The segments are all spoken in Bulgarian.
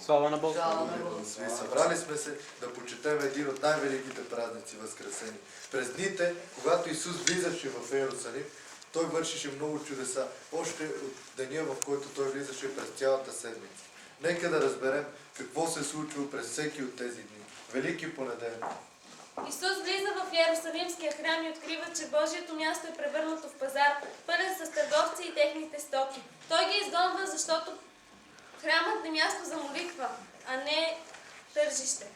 Слава на Бог! Събрали сме се да почетем един от най-великите празници, Възкресени. През дните, когато Исус влизаше в Иерусалим, той вършише много чудеса, още от деня, в който той влизаше през цялата седмица. Нека да разберем какво се случва през всеки от тези дни. Велики понеделник. Исус влиза в Иерусалимския храм и открива, че Божието място е превърнато в пазар, пълен с търговци и техните стоки. Той ги изгонва, защото храмът е място за молитва, а не тържище.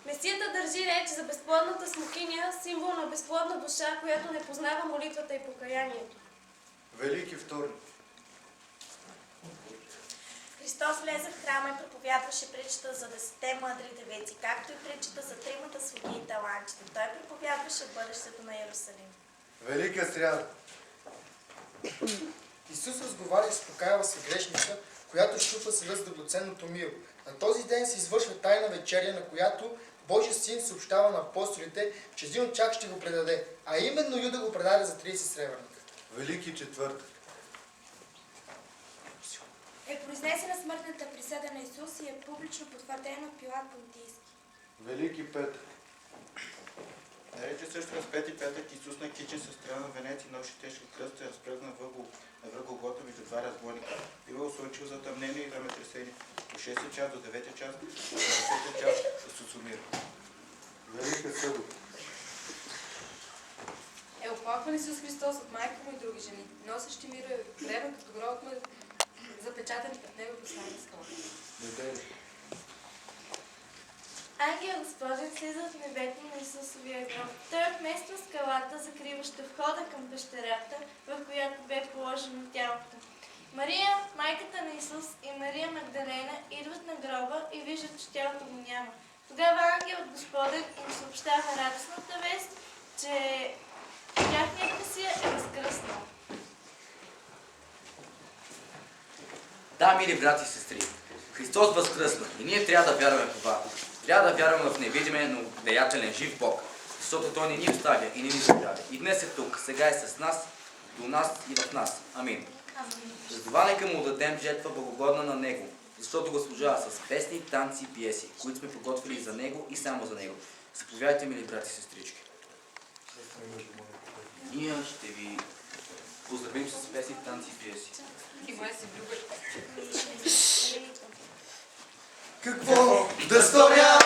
Месията държи реч за безплодната смокиня, символ на безплодна душа, която не познава молитвата и покаянието. Велики вторник. Христос влезе в храма и проповядваше притчата за 10 мъдри девици, както и притчата за 3 слуги и талантите. Той проповядваше бъдещето на Иерусалим. Велика сряда. Исус разговаря и спокаява се грешница, която щупва съда с драгоценното миро. На този ден се извършва тайна вечеря, на която Божия син съобщава на апостолите, че един от тях ще го предаде, а именно Юда го предаде за 30 сребърника. Велики четвъртък. Е произнесена смъртната присъда на Исус и е публично потвърдена от Пилат Понтийски. Велики петък. Нарече също разпети петък Исус на кичен със стрелна венец и нож тежки кръст е разпръгнал на върху Голгота между два разбойника. Бива услънчил затъмнение и земетресение. От 6 час до 9 час, от 10 час да се сумира. Велика събота. Е оплакван Исус Христос от майка му и други жени, носещи мира и древен като гробът му, запечатани пред него последна скала. Неделя. Ангел Господен слиза от небето на Исусовия гроб. Той отмества скалата, закриваща входа към пещерата, в която бе положено тялото. Мария, майката на Исус и Мария Магдалена идват на гроба и виждат, че тялото го няма. Тогава ангелът Господен им съобщава радостната вест, че тяхният Месия е възкръснал. Да, мили брати и сестри, Христос възкръсна и ние трябва да вярваме в това. Трябва да вярваме в невидимия, но деятелен жив Бог, защото Той не ни оставя и не ни забравя. И днес е тук, сега е с нас, до нас и в нас. Амин. Затова нека му дадем жертва благогодна на Него, защото го служава с песни, танци и пиеси, които сме подготвили за Него и само за Него. Заповядайте, мили брати и сестрички. Ние ще ви поздравим с песни, танци и пиеси. Какво да сторя